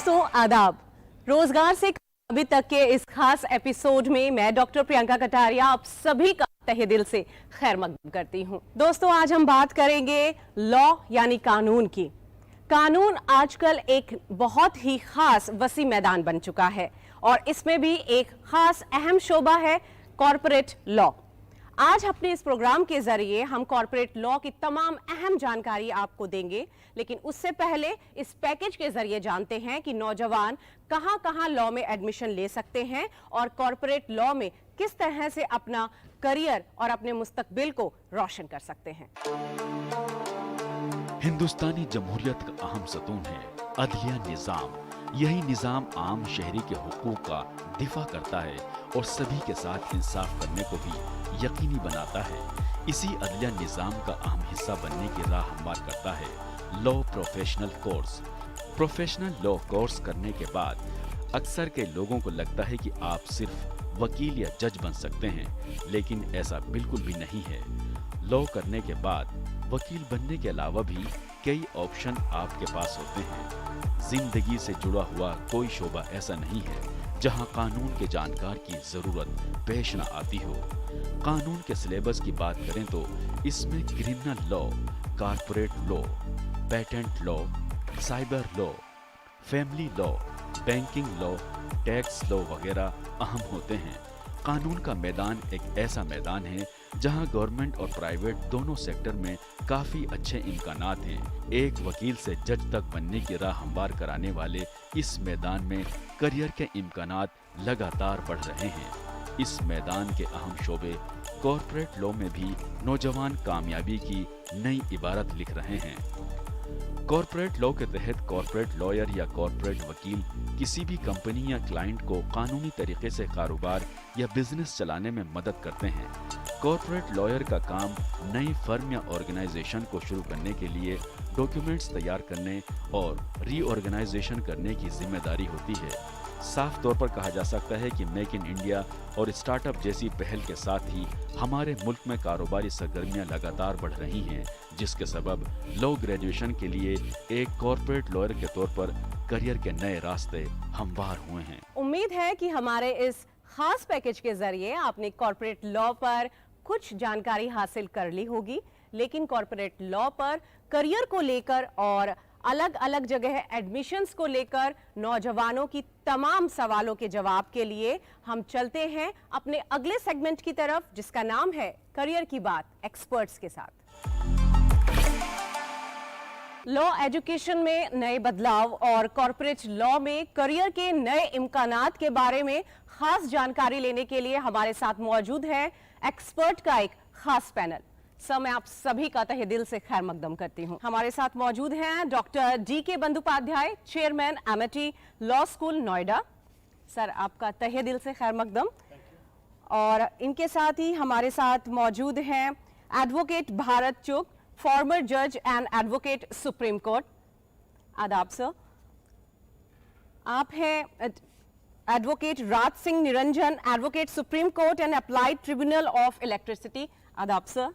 दोस्तों आदाब। रोजगार से अभी तक के इस खास एपिसोड में मैं डॉक्टर प्रियंका कटारिया आप सभी का तहे दिल से खैर मकदम करती हूं। दोस्तों आज हम बात करेंगे लॉ यानी कानून की। कानून आजकल एक बहुत ही खास वसी मैदान बन चुका है और इसमें भी एक खास अहम शोबा है कॉर्पोरेट लॉ। आज अपने इस प्रोग्राम के जरिए हम कॉर्पोरेट लॉ की तमाम अहम जानकारी आपको देंगे, लेकिन उससे पहले इस पैकेज के जरिए जानते हैं कि नौजवान कहां-कहां लॉ में एडमिशन ले सकते हैं और कॉर्पोरेट लॉ में किस तरह से अपना करियर और अपने मुस्तकबिल को रोशन कर सकते हैं। हिंदुस्तानी जमहूरियत का अहम सतून है अदलिया निजाम। यही निजाम आम शहरी के हुकूक का दिफा करता है और सभी के साथ इंसाफ करने को भी यकीनी बनाता है। इसी अदलिया निजाम का अहम हिस्सा बनने की राह हमवार करता है law professional course. Professional law course करने के बाद अक्सर के लोगों को लगता है कि आप सिर्फ वकील या जज बन सकते हैं, लेकिन ऐसा बिल्कुल भी नहीं है। लॉ करने के बाद वकील बनने के अलावा भी कई ऑप्शन आपके पास होते हैं। जिंदगी से जुड़ा हुआ कोई शोबा ऐसा नहीं है जहां कानून के जानकार की जरूरत पेश न आती हो। कानून के सिलेबस की बात करें तो इसमें criminal law, corporate law, patent law, cyber law, family law, banking law, tax law वगैरह अहम होते हैं। कानून का मैदान एक ऐसा मैदान है जहां गवर्नमेंट और प्राइवेट दोनों सेक्टर में काफी अच्छे इम्कानात हैं। एक वकील से जज तक बनने की राह हमवार कराने वाले इस मैदान में करियर के इम्कानात लगातार बढ़ रहे हैं। इस मैदान के अहम शोबे कॉर्पोरेट लॉ में भी नौजवान कामयाबी की नई इबारत लिख रहे हैं। कॉर्पोरेट लॉ के तहत कॉर्पोरेट लॉयर या कॉर्पोरेट वकील किसी भी कंपनी या क्लाइंट को कानूनी तरीके से कारोबार या बिजनेस चलाने में मदद करते हैं। कॉर्पोरेट लॉयर का काम नई फर्म या ऑर्गेनाइजेशन को शुरू करने के लिए डॉक्यूमेंट्स तैयार करने और रीऑर्गेनाइजेशन करने की जिम्मेदारी होती है। साफ तौर पर कहा जा सकता है कि मेक इन इंडिया और स्टार्टअप जैसी पहल के साथ ही हमारे मुल्क में कारोबारी सरगर्मियां लगातार बढ़ रही हैं, जिसके सबब लॉ ग्रेजुएशन के लिए एक कॉर्पोरेट लॉयर के तौर पर करियर के नए रास्ते हमवार हुए हैं। उम्मीद है कि हमारे इस खास पैकेज के जरिए आपने कॉर्पोरेट लॉ पर कुछ जानकारी हासिल कर ली होगी, लेकिन कॉर्पोरेट लॉ पर करियर को लेकर और अलग अलग जगह एडमिशंस को लेकर नौजवानों की तमाम सवालों के जवाब के लिए हम चलते हैं अपने अगले सेगमेंट की तरफ, जिसका नाम है करियर की बात एक्सपर्ट्स के साथ। लॉ एजुकेशन में नए बदलाव और कॉर्पोरेट लॉ में करियर के नए इम्कानात के बारे में खास जानकारी लेने के लिए हमारे साथ मौजूद है एक्सपर्ट का एक खास पैनल। सर, मैं आप सभी का तहे दिल से खैर मकदम करती हूं। हमारे साथ मौजूद हैं doctor DK Bandopadhyay, chairman Amity law school Noida. Sir, आपका तहे दिल से खैर मकदम। और इनके साथ ही हमारे साथ मौजूद हैं एडवोकेट भारत चुग, फॉर्मर जज एंड एडवोकेट सुप्रीम कोर्ट। आदाब सर। आप हैं advocate Raj Singh Niranjan, advocate supreme court and applied tribunal of electricity. आदाब सर।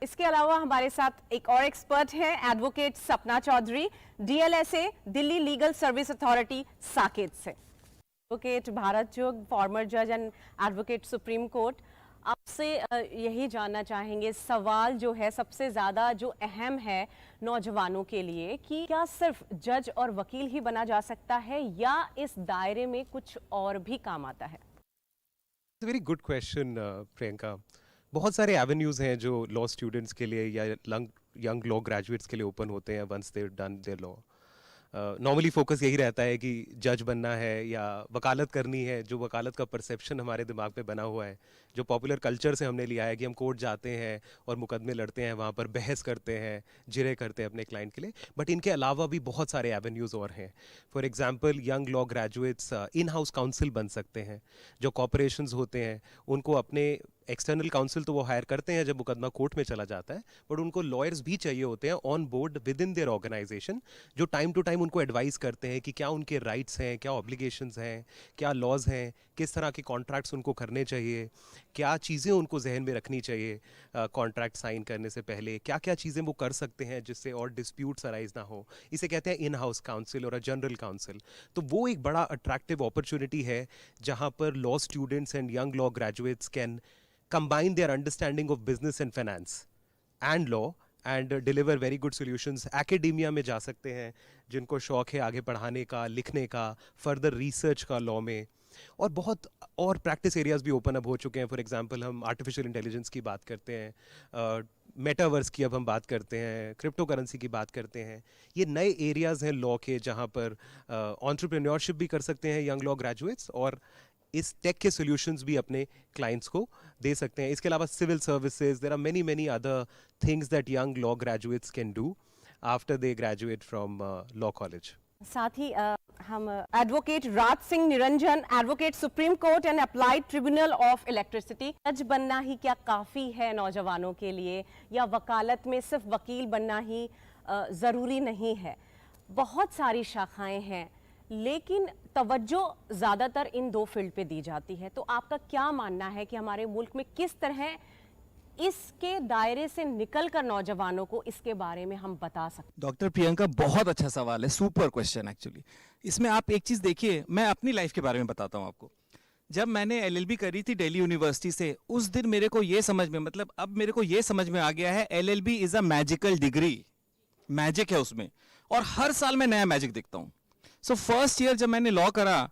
इसके अलावा हमारे साथ एक और एक्सपर्ट हैं advocate Sapna Chaudhary, DLSA Delhi legal service authority Saket से। एडवोकेट भारत चुग, फॉर्मर जज एंड एडवोकेट सुप्रीम कोर्ट, आपसे यही जानना चाहेंगे, सवाल जो है सबसे ज़्यादा जो अहम है नौजवानों के लिए कि क्या सिर्फ जज और वकील ही बना जा सकता है या इस दायरे में कुछ और भी काम आता है? Very good question Priyanka. बहुत सारे एवेन्यूज़ हैं जो लॉ स्टूडेंट्स के लिए या यंग लॉ ग्रेजुएट्स के लिए ओपन होते हैं once they done their law. Normally focus यही रहता है कि जज बनना है या वकालत करनी है। जो वकालत का परसेप्शन हमारे दिमाग में बना हुआ है, जो पॉपुलर कल्चर से हमने लिया है कि हम कोर्ट जाते हैं और मुकदमे लड़ते हैं, वहाँ पर बहस करते हैं, जिरे करते हैं अपने क्लाइंट के लिए। बट इनके अलावा भी बहुत सारे एवेन्यूज़ और हैं। For example young law graduates in house council बन सकते हैं। जो कॉर्पोरेशंस होते हैं उनको अपने एक्सटर्नल काउंसिल तो वो हायर करते हैं जब मुकदमा कोर्ट में चला जाता है, बट उनको लॉयर्स भी चाहिए होते हैं on board with in their organisation, जो टाइम टू टाइम उनको एडवाइस करते हैं कि क्या उनके राइट्स हैं, क्या ऑब्लिगेशंस हैं, क्या लॉज हैं, किस तरह के कॉन्ट्रैक्ट्स उनको करने चाहिए, क्या चीज़ें उनको जहन में रखनी चाहिए कॉन्ट्रैक्ट साइन करने से पहले, क्या क्या चीज़ें वो कर सकते हैं जिससे और डिस्प्यूट्स अराइज ना हो। इसे कहते हैं इन हाउस काउंसिल और अ जनरल काउंसिल। तो वो एक बड़ा अट्रैक्टिव अपॉर्चुनिटी है जहाँ पर law students and young law graduates can combine their understanding of business and finance and law and deliver very good solutions. Academia में जा सकते हैं जिनको शौक है आगे पढ़ाने का, लिखने का, फर्दर रिसर्च का लॉ में, और बहुत और प्रैक्टिस एरियाज भी ओपन अप हो चुके हैं। फॉर एग्जांपल हम आर्टिफिशियल इंटेलिजेंस की बात करते हैं, मेटावर्स की अब हम बात करते हैं, क्रिप्टो करेंसी की बात करते हैं। ये नए एरियाज़ हैं लॉ के जहाँ पर एंटरप्रेन्योरशिप भी कर सकते हैं यंग लॉ ग्रेजुएट्स, और इस टेक के सॉल्यूशंस भी अपने क्लाइंट्स को दे सकते हैं। इसके अलावा civil services, there are many other things that young law graduates can do after they graduate from law college. साथ ही हम advocate Raj Singh Niranjan, advocate supreme court and applied tribunal of electricity. जज बनना ही क्या काफ़ी है नौजवानों के लिए, या वकालत में सिर्फ वकील बनना ही ज़रूरी नहीं है? बहुत सारी शाखाएं हैं, लेकिन तवज्जो ज़्यादातर इन दो फील्ड पे दी जाती है। तो आपका क्या मानना है कि हमारे मुल्क में किस तरह इसके दायरे से निकलकर नौजवानों को इसके बारे में हम बता सकते? डॉक्टर प्रियंका, बहुत अच्छा सवाल है, सुपर क्वेश्चन एक्चुअली। इसमें आप एक चीज़ देखिए, मैं अपनी लाइफ के बारे में बताता हूँ आपको। जब मैंने LLB करी थी दिल्ली यूनिवर्सिटी से, उस दिन मेरे को ये समझ में, मतलब अब मेरे को ये समझ में आ गया है, LLB is a magical degree, magic है उसमें, और हर साल मैं नया मैजिक देखता हूँ। सो फर्स्ट ईयर जब मैंने लॉ करा,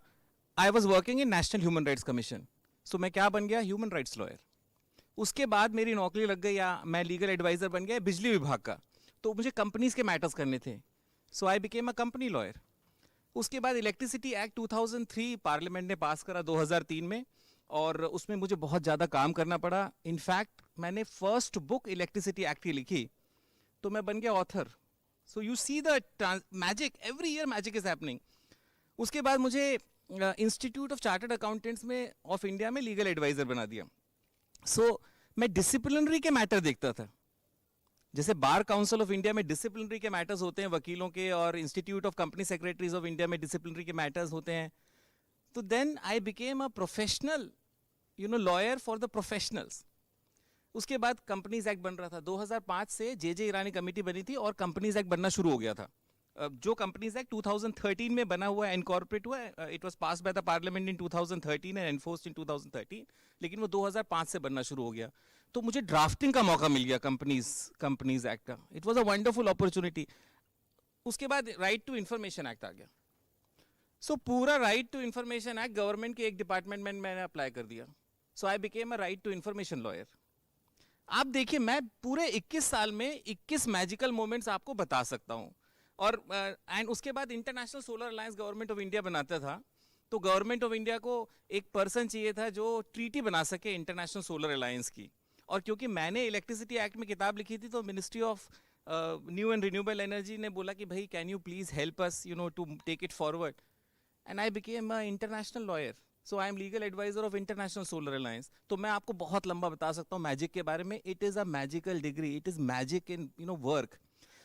I was working in National Human Rights Commission. So मैं क्या बन गया? Human rights lawyer. उसके बाद मेरी नौकरी लग गई, या मैं लीगल एडवाइजर बन गया बिजली विभाग का। तो मुझे कंपनीज के मैटर्स करने थे, so I became a company lawyer. उसके बाद इलेक्ट्रिसिटी एक्ट 2003 पार्लियामेंट ने पास करा 2003 में, और उसमें मुझे बहुत ज़्यादा काम करना पड़ा। इनफैक्ट मैंने फर्स्ट बुक इलेक्ट्रिसिटी एक्ट की लिखी, तो मैं बन गया author. So you see the magic, every year magic is happening. उसके बाद मुझे इंस्टीट्यूट ऑफ चार्टर्ड अकाउंटेंट्स में ऑफ इंडिया में लीगल एडवाइजर बना दिया। सो मैं डिसिप्लिनरी के मैटर देखता था, जैसे बार काउंसिल ऑफ इंडिया में डिसिप्लिनरी के मैटर्स होते हैं वकीलों के, और institute of company secretaries of India में डिसिप्लिनरी के मैटर्स होते हैं। तो then I became a professional lawyer for the professionals. उसके बाद कंपनीज एक्ट बन रहा था 2005 से, जे ईरानी कमेटी बनी थी और कंपनीज एक्ट बनना शुरू हो गया था। जो कंपनीज एक्ट 2013 में बना हुआ है, इनकॉर्पोरेट हुआ है, it was passed by the parliament in 2013 and enforced in 2013, लेकिन वो 2005 से बनना शुरू हो गया। तो मुझे ड्राफ्टिंग का मौका मिल गया कंपनीज एक्ट का। It was a wonderful opportunity. उसके बाद राइट टू इंफॉर्मेशन एक्ट आ गया। सो पूरा right to information act government के एक डिपार्टमेंट में मैंने अप्लाई कर दिया। So I became a right to information lawyer. आप देखिए, मैं पूरे 21 साल में 21 मैजिकल मोमेंट्स आपको बता सकता हूँ। और एंड उसके बाद international solar alliance government of India बनाता था, तो गवर्नमेंट ऑफ इंडिया को एक पर्सन चाहिए था जो ट्रीटी बना सके इंटरनेशनल सोलर अलायंस की। और क्योंकि मैंने इलेक्ट्रिसिटी एक्ट में किताब लिखी थी, तो ministry of new and renewable energy ने बोला कि भाई can you please help us to take it forward, and I became a international lawyer. So I am legal advisor of international solar alliance. तो मैं आपको बहुत लंबा बता सकता हूँ मैजिक के बारे में। It is a magical degree, it is magic in work.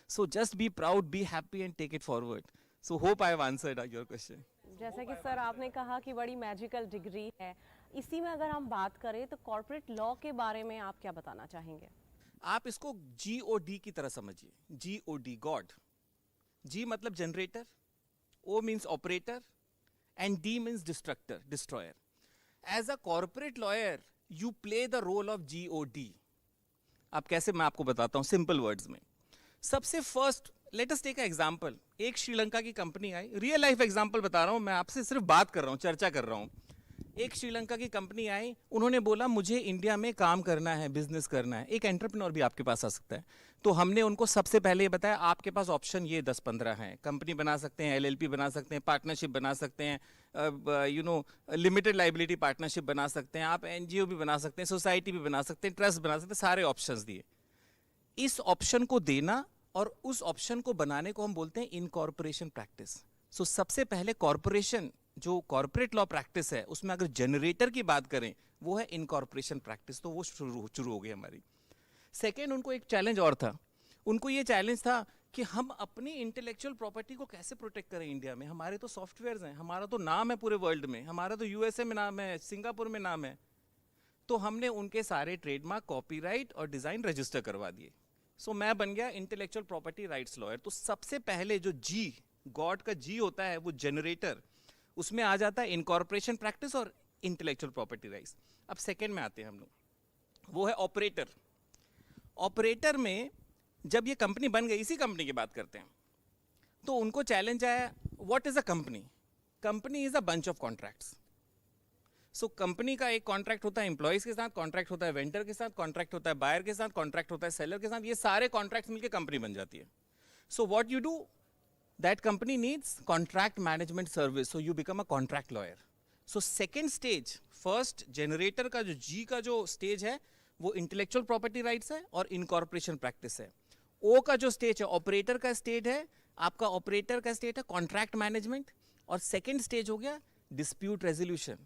So just be proud, be happy and take it forward. So hope I have answered your question. जैसा कि सर आपने कहा कि बड़ी मैजिकल डिग्री है, इसी में अगर हम बात करें तो कॉर्पोरेट लॉ के बारे में आप क्या बताना चाहेंगे? आप इसको GOD की तरह समझिए। GOD, God. G मतलब generator, O means operator, and D means destructor, destroyer. As a corporate lawyer, you play the role of GOD. अब कैसे, मैं आपको बताता हूँ सिंपल वर्ड्स में। सबसे first let us take a example. एक श्रीलंका की कंपनी आई, रियल लाइफ एग्जांपल बता रहा हूँ, मैं आपसे सिर्फ बात कर रहा हूँ, चर्चा कर रहा हूँ। एक श्रीलंका की कंपनी आई, उन्होंने बोला मुझे इंडिया में काम करना है, बिजनेस करना है। एक एंटरप्रेन्योर भी आपके पास आ सकता है। तो हमने उनको सबसे पहले ये बताया, आपके पास ऑप्शन ये 10-15 हैं। कंपनी बना सकते हैं, LLP बना सकते हैं, पार्टनरशिप बना सकते हैं, लिमिटेड लाइबिलिटी पार्टनरशिप बना सकते हैं, आप NGO भी बना सकते हैं, सोसाइटी भी बना सकते हैं, ट्रस्ट बना सकते हैं, सारे ऑप्शंस दिए। इस ऑप्शन को देना और उस ऑप्शन को बनाने को हम बोलते हैं इनकॉर्पोरेशन प्रैक्टिस। सो सबसे पहले कॉर्पोरेशन जो कॉर्पोरेट लॉ प्रैक्टिस है, उसमें अगर जनरेटर की बात करें, वो है इनकॉर्पोरेशन प्रैक्टिस, तो वो शुरू हो गई हमारी। सेकेंड, उनको एक चैलेंज और था, उनको ये चैलेंज था कि हम अपनी इंटेलेक्चुअल प्रॉपर्टी को कैसे प्रोटेक्ट करें इंडिया में। हमारे तो सॉफ्टवेयर्स हैं, हमारा तो नाम है पूरे वर्ल्ड में, हमारा तो यूएसए में नाम है, सिंगापुर में नाम है। तो हमने उनके सारे ट्रेडमार्क, कॉपीराइट और डिज़ाइन रजिस्टर करवा दिए। सो मैं बन गया इंटेलेक्चुअल प्रॉपर्टी राइट्स लॉयर। तो सबसे पहले जो जी, गॉड का जी होता है, वो जनरेटर, उसमें आ जाता है इनकॉर्पोरेशन प्रैक्टिस और इंटेलेक्चुअल प्रॉपर्टी राइट्स। अब सेकेंड में आते हैं हम लोग, वो है ऑपरेटर। ऑपरेटर में जब ये कंपनी बन गई, इसी कंपनी की बात करते हैं, तो उनको चैलेंज आया, what is a company? Company is a bunch of contracts. So company का एक कॉन्ट्रैक्ट होता है एम्प्लॉयज के साथ, कॉन्ट्रैक्ट होता है वेंडर के साथ, कॉन्ट्रैक्ट होता है बायर के साथ, कॉन्ट्रैक्ट होता है सेलर के साथ। ये सारे कॉन्ट्रैक्ट्स मिलकर कंपनी बन जाती है। So what you do, that company needs contract management service, so you become a contract lawyer. So second stage, first generator का जो जी का जो स्टेज है वो इंटेलेक्चुअल प्रॉपर्टी राइट्स है और इनकॉर्पोरेशन प्रैक्टिस है। ओ का जो स्टेज है, ऑपरेटर का स्टेज है, आपका ऑपरेटर का स्टेज है कॉन्ट्रैक्ट मैनेजमेंट, और सेकेंड स्टेज हो गया डिस्प्यूट रेजोल्यूशन।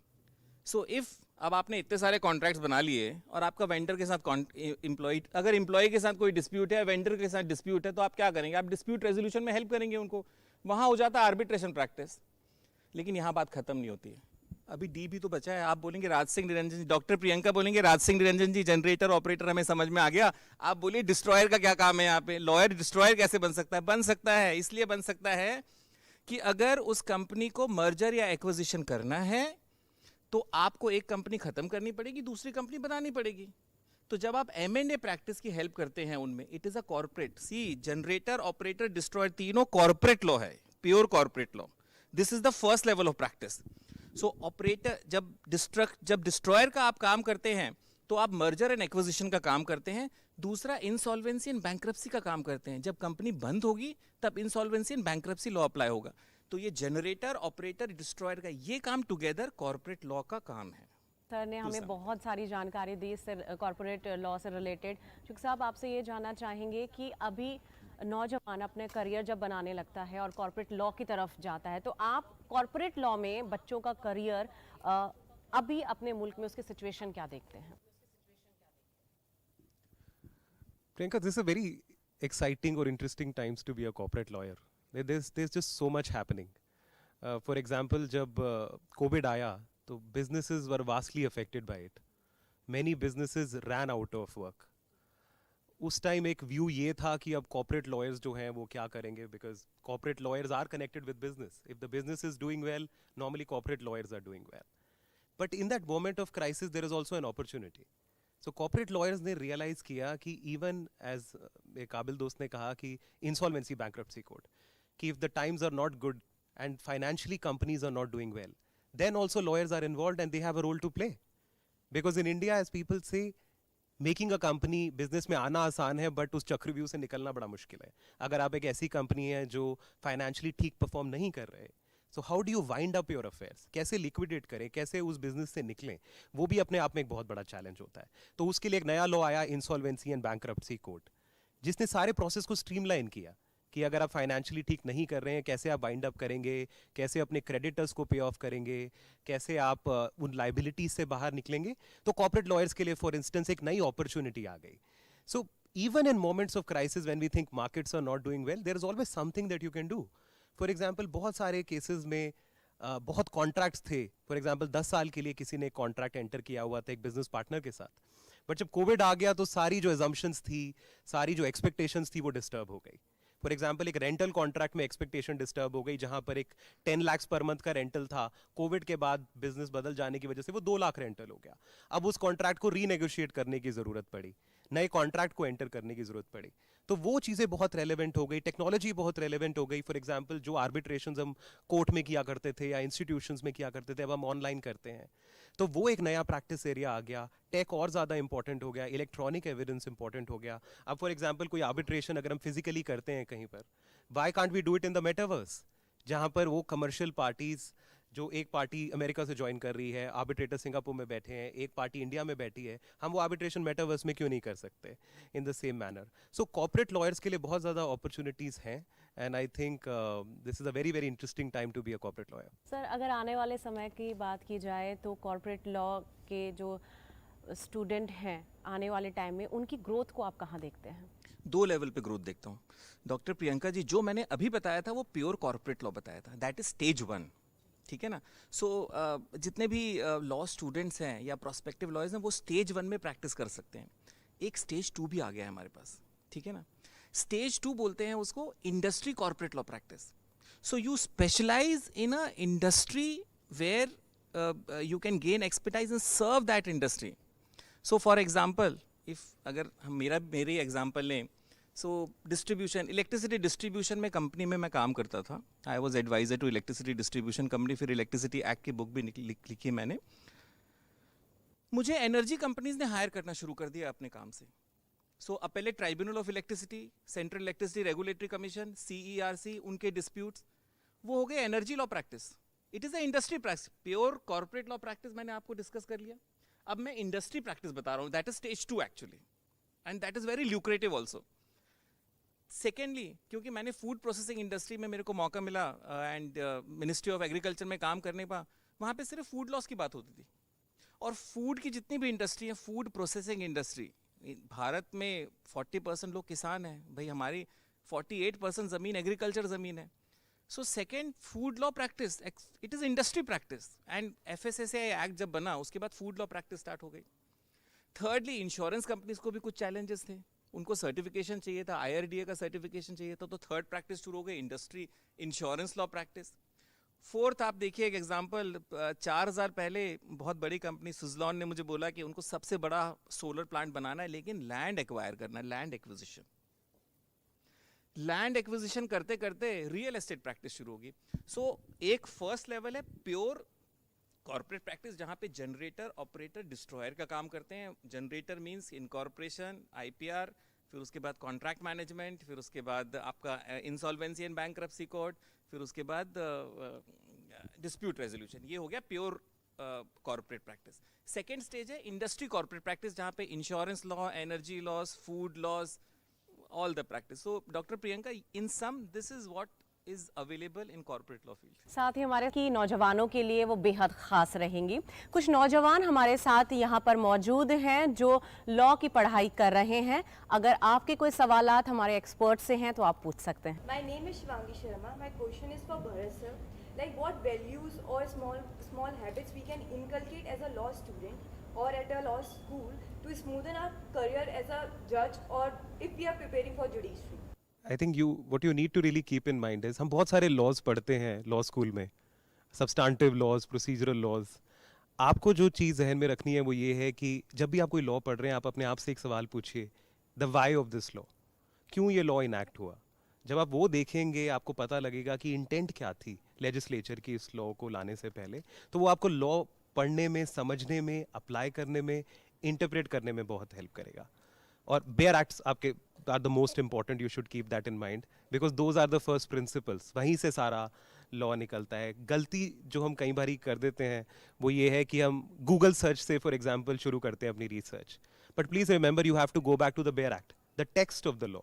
सो इफ अब आपने इतने सारे कॉन्ट्रैक्ट्स बना लिए और आपका वेंडर के साथ एम्प्लॉय, अगर एम्प्लॉय के साथ कोई डिस्प्यूट है, वेंडर के साथ डिस्प्यूट है, तो आप क्या करेंगे? आप डिस्प्यूट रेजोल्यूशन में हेल्प करेंगे उनको। वहाँ हो जाता है आर्बिट्रेशन प्रैक्टिस। लेकिन यहाँ बात खत्म नहीं होती है, अभी डी भी तो बचा है। आप बोलेंगे राज सिंह निरंजन जी, डॉक्टर प्रियंका बोलेंगे राज सिंह निरंजन जी, जनरेटर ऑपरेटर हमें समझ में आ गया। आप बोलिए डिस्ट्रॉयर का क्या काम है यहाँ पे? लॉयर डिस्ट्रॉयर कैसे बन सकता है? बन सकता है, इसलिए बन सकता है कि अगर उस कंपनी को मर्जर या एक्विजिशन करना है तो आपको एक कंपनी खत्म करनी पड़ेगी, दूसरी कंपनी बनानी पड़ेगी। तो जब आप M&A प्रैक्टिस की हेल्प करते हैं उनमें, it is a corporate, see generator, operator, distributor, तीनों कॉर्पोरेट लॉ है, pure corporate law. This is the first level of practice. So operator, जब डिस्ट्रॉयर का आप काम करते हैं तो आप मर्जर एंड एक्विजिशन का काम करते हैं। दूसरा, इंसॉल्वेंसी एंड बैंक्रप्सी का काम करते हैं। जब कंपनी बंद होगी तब insolvency and bankruptcy law apply होगा। तो ये जनरेटर, ऑपरेटर, डिस्ट्रॉयर का ये काम टुगेदर कॉर्पोरेट लॉ का काम है। सर ने हमें बहुत सारी जानकारी दी कॉर्पोरेट लॉ से रिलेटेड। शुक्र साहब, आपसे ये जानना चाहेंगे कि अभी नौजवान अपने करियर जब बनाने लगता है और कॉर्पोरेट लॉ की तरफ जाता है, तो आप कॉर्पोरेट लॉ में बच्चों का करियर अभी अपने मुल्क में उसकी सिचुएशन क्या देखते हैं? Priyanka, this is a very exciting or interesting times to be a corporate lawyer. There's just so much happening. For example, जब COVID आया तो businesses were vastly affected by it. Many businesses ran out of work. उस time एक view ये था कि अब corporate lawyers जो हैं वो क्या करेंगे, because corporate lawyers are connected with business. If the business is doing well, normally corporate lawyers are doing well. But in that moment of crisis there is also an opportunity. So corporate lawyers ने realise किया कि even as एक काबिल दोस्त ने कहा कि insolvency bankruptcy code, कि if the times are not good and financially companies are not doing well, then also lawyers are involved and they have a role to play. Because in India, as people say, making a company, business में आना आसान है but उस चक्रव्यूह से निकलना बड़ा मुश्किल है. अगर आप एक ऐसी कंपनी है जो फाइनेंशियली ठीक परफॉर्म नहीं कर रहे, so how do you wind up your affairs? कैसे लिक्विडेट करें, कैसे उस बिजनेस से निकलें, वो भी अपने आप में एक बहुत बड़ा चैलेंज होता है. तो उसके लिए एक नया लॉ आया, इंसॉल्वेंसी एंड बैंक्रप्सी कोड, जिसने सारे प्रोसेस को स्ट्रीमलाइन किया कि अगर आप फाइनेंशियली ठीक नहीं कर रहे हैं, कैसे आप वाइंड अप करेंगे, कैसे अपने क्रेडिटर्स को पे ऑफ करेंगे, कैसे आप उन लाइबिलिटीज से बाहर निकलेंगे. तो कॉर्पोरेट लॉयर्स के लिए फॉर इंस्टेंस एक नई अपॉर्चुनिटी आ गई. So even in moments of crisis when we think markets are not doing well, there is always something that you can do. For example, बहुत सारे केसेस में बहुत कॉन्ट्रैक्ट्स थे. फॉर एग्जाम्पल 10 साल के लिए किसी ने कॉन्ट्रैक्ट एंटर किया हुआ था एक बिजनेस पार्टनर के साथ, बट जब कोविड आ गया तो सारी जो एजम्पशंस थी, सारी जो एक्सपेक्टेशंस थी, वो डिस्टर्ब हो गई. फॉर एग्जाम्पल, एक रेंटल कॉन्ट्रैक्ट में एक्सपेक्टेशन डिस्टर्ब हो गई, जहां पर एक 10 लाख पर मंथ का रेंटल था, कोविड के बाद बिजनेस बदल जाने की वजह से वो 2 लाख रेंटल हो गया. अब उस कॉन्ट्रैक्ट को रीनेगोशिएट करने की जरूरत पड़ी, नए कॉन्ट्रैक्ट को एंटर करने की जरूरत पड़ी. तो वो चीज़ें बहुत रेलेवेंट हो गई, टेक्नोलॉजी बहुत रेलेवेंट हो गई. फॉर एग्जाम्पल, जो आर्बिट्रेशंस हम कोर्ट में किया करते थे या इंस्टीट्यूशंस में किया करते थे, अब हम ऑनलाइन करते हैं. तो वो एक नया प्रैक्टिस एरिया आ गया. टेक और ज़्यादा इंपॉर्टेंट हो गया, इलेक्ट्रॉनिक एविडेंस इंपॉर्टेंट हो गया. अब फॉर एग्जाम्पल कोई आर्बिट्रेशन अगर हम फिजिकली करते हैं कहीं पर, why can't we do it in the metaverse, जहाँ पर वो कमर्शियल पार्टीज, जो एक पार्टी अमेरिका से ज्वाइन कर रही है, आर्बिट्रेटर सिंगापुर में बैठे हैं, एक पार्टी इंडिया में बैठी है, हम वो आर्बिट्रेशन मेटावर्स में क्यों नहीं कर सकते in the same manner. So corporate lawyers के लिए बहुत ज़्यादा अपॉर्चुनिटीज़ हैं and I think this is a very, very interesting time to be a corporate lawyer. Sir, अगर आने वाले समय की बात की जाए तो कॉर्पोरेट लॉ के जो स्टूडेंट हैं आने वाले टाइम में उनकी ग्रोथ को आप कहाँ देखते हैं? दो लेवल पे ग्रोथ देखता हूँ डॉक्टर प्रियंका जी। जो मैंने अभी बताया था वो प्योर कॉर्पोरेट लॉ बताया था, दैट इज स्टेज 1, ठीक है ना। सो जितने भी लॉ स्टूडेंट्स हैं या प्रोस्पेक्टिव लॉयर्स हैं वो स्टेज 1 में प्रैक्टिस कर सकते हैं। एक स्टेज 2 भी आ गया है हमारे पास, ठीक है ना। स्टेज 2 बोलते हैं उसको industry corporate law practice. So you specialise in a industry where you can gain expertise and serve that industry. So for example, if अगर हम मेरी एग्जाम्पल लें, सो डिस्ट्रीब्यूशन, इलेक्ट्रिसिटी डिस्ट्रीब्यूशन में कंपनी में मैं काम करता था। I was advisor to electricity distribution company, फिर इलेक्ट्रिसिटी एक्ट की बुक भी लिखी मैंने। मुझे एनर्जी कंपनीज ने हायर करना शुरू कर दिया अपने काम से। So appellate tribunal of electricity, central electricity regulatory commission, CERC, उनके डिस्प्यूट्स, वो हो गए energy law practice. It is a industry practice. Pure corporate law practice मैंने आपको डिस्कस कर लिया। अब मैं इंडस्ट्री प्रैक्टिस बता रहा हूँ, that is stage 2 actually, and that is very lucrative also. Secondly, क्योंकि मैंने फूड प्रोसेसिंग इंडस्ट्री में मेरे को मौका मिला एंड मिनिस्ट्री ऑफ एग्रीकल्चर में काम करने का, वहाँ पे सिर्फ फूड लॉस की बात होती थी। और फूड की जितनी भी इंडस्ट्री है, फूड प्रोसेसिंग इंडस्ट्री, भारत में 40% लोग किसान हैं भाई, हमारी 48% ज़मीन एग्रीकल्चर ज़मीन है। So second, food law practice, it is industry practice, and FSSAI act जब बना उसके बाद फूड लॉ प्रैक्टिस स्टार्ट हो गई। थर्डली, इंश्योरेंस कंपनीज को भी कुछ चैलेंजेस थे, उनको सर्टिफिकेशन चाहिए था, IRDA का सर्टिफिकेशन चाहिए था, तो थर्ड प्रैक्टिस शुरू हो गई, industry insurance law practice. Fourth, आप देखिए एक एग्जांपल, 4000 पहले बहुत बड़ी कंपनी सुजलॉन ने मुझे बोला कि उनको सबसे बड़ा सोलर प्लांट बनाना है, लेकिन लैंड एक्वायर करना है, लैंड एक्विजिशन। लैंड एक्विजिशन करते करते रियल एस्टेट प्रैक्टिस शुरू होगी। सो एक फर्स्ट लेवल है प्योर कॉर्पोरेट प्रैक्टिस, जहाँ पे जनरेटर, ऑपरेटर, डिस्ट्रॉयर का काम करते हैं। जनरेटर मींस इनकॉर्पोरेशन, IPR, फिर उसके बाद कॉन्ट्रैक्ट मैनेजमेंट, फिर उसके बाद आपका इंसॉल्वेंसी एंड बैंक्रप्सी कोर्ट, फिर उसके बाद डिस्प्यूट रेजोल्यूशन। ये हो गया pure corporate practice. Second stage है इंडस्ट्री कॉर्पोरेट प्रैक्टिस, जहाँ पे insurance law, energy laws, food laws, all the practice. So Dr. Priyanka, in sum, this is what is available in corporate law field. साथ ही हमारे की नौजवानों के लिए वो बेहद खास रहेंगी। कुछ नौजवान हमारे साथ यहाँ पर मौजूद हैं जो लॉ की पढ़ाई कर रहे हैं। अगर आपके कोई सवालात हमारे एक्सपर्ट से हैं तो आप पूछ सकते हैं। My name is Shivangi Sharma. My question is for Bharat sir. Like what values or small habits we can inculcate as a law student or at a law school to smoothen our career as a judge or if we are preparing for judiciary? I think what you need to really keep in mind is हम बहुत सारे laws पढ़ते हैं law school में, substantive laws, procedural laws। आपको जो चीज़ जहन में रखनी है वो ये है कि जब भी आप कोई लॉ पढ़ रहे हैं, आप अपने आप से एक सवाल पूछिए, the why of this law, क्यों ये लॉ इनैक्ट हुआ। जब आप वो देखेंगे आपको पता लगेगा कि इंटेंट क्या थी लेजिस्लेचर की इस लॉ को लाने से पहले, तो वो आपको लॉ पढ़ने में, समझने में, अप्लाई करने में, इंटरप्रेट करने में बहुत हेल्प करेगा। और बेयर एक्ट्स आपके are the most important, you should keep that in mind, because those are the first principles, वहीं से सारा लॉ निकलता है। गलती जो हम कई बार कर देते हैं वो ये है कि हम गूगल सर्च से फॉर एग्जाम्पल शुरू करते हैं अपनी research, but please remember you have to go back to the bare act, the text of the law,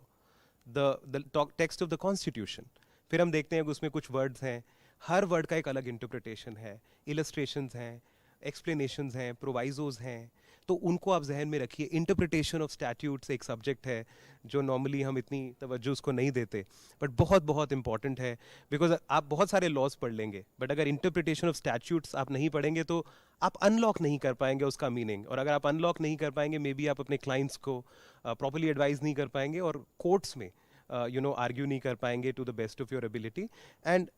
the text of the constitution. फिर हम देखते हैं कि उसमें कुछ वर्ड्स हैं, हर वर्ड का एक अलग इंटरप्रिटेशन है, इलस्ट्रेशंस हैं, एक्सप्लेनेशंस हैं, प्रोवाइजोज हैं, तो उनको आप जहन में रखिए। इंटरप्रिटेशन ऑफ स्टैट्यूट्स एक सब्जेक्ट है जो नॉर्मली हम इतनी तवज्जो उसको नहीं देते, बट बहुत बहुत इंपॉर्टेंट है, बिकॉज आप बहुत सारे लॉज पढ़ लेंगे बट अगर इंटरप्रिटेशन ऑफ स्टैट्यूट्स आप नहीं पढ़ेंगे तो आप अनलॉक नहीं कर पाएंगे उसका मीनिंग, और अगर आप अनलॉक नहीं कर पाएंगे मे बी आप अपने क्लाइंट्स को प्रॉपर्ली एडवाइज नहीं कर पाएंगे और कोर्ट्स में आर्ग्यू नहीं कर पाएंगे to the best of your ability. And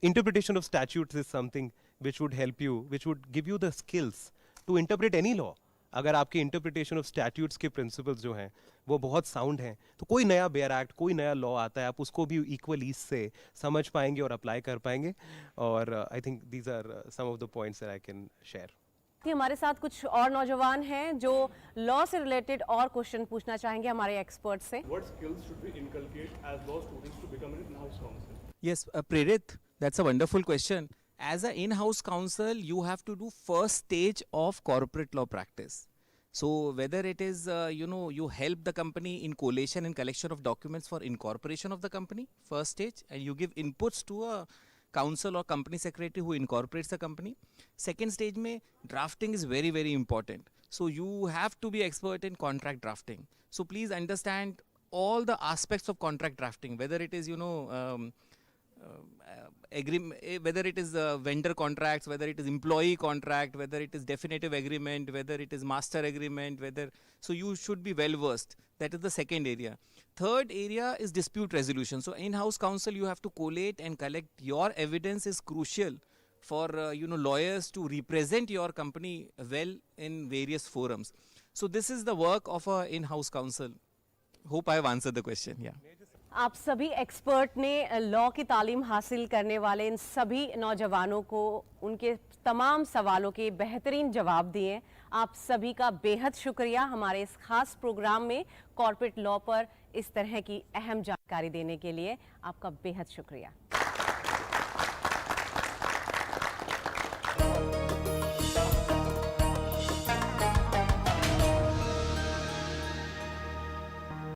interpretation of statutes is something which would help you, which would give you the skills to interpret any law। अगर आपके interpretation of statutes के principles जो हैं वो बहुत sound हैं, तो कोई नया बेयर एक्ट, कोई नया लॉ आता है, आप उसको भी इक्वल ईज से समझ पाएंगे और अप्लाई कर पाएंगे। और I think these are some of the points that I can share. हमारे साथ कुछ और नौजवान हैं जो लॉ से रिलेटेड और क्वेश्चन पूछना चाहेंगे हमारे एक्सपर्ट से। What skills should we inculcate as law students to become an in-house counsel? Yes, Prerit, that's a wonderful question. As an in-house counsel, you have to do first stage of corporate law practice. So whether it is you help the company in collation and collection of documents for incorporation of the company, first stage, and you give inputs to a counsel or company secretary who incorporates the company. Second stage mein drafting is very very important. So you have to be expert in contract drafting. So please understand all the aspects of contract drafting, whether it is whether it is vendor contracts, whether it is employee contract, whether it is definitive agreement, whether it is master agreement, so you should be well versed. That is the second area. Third area is dispute resolution. So in-house counsel, you have to collate and collect your evidence is crucial for lawyers to represent your company well in various forums. So this is the work of a in-house counsel. Hope I have answered the question. Yeah. आप सभी expert ने law की तालीम हासिल करने वाले इन सभी नौजवानों को उनके तमाम सवालों के बेहतरीन जवाब दिए। आप सभी का बेहद शुक्रिया हमारे इस खास प्रोग्राम में कॉर्पोरेट लॉ पर इस तरह की अहम जानकारी देने के लिए। आपका बेहद शुक्रिया।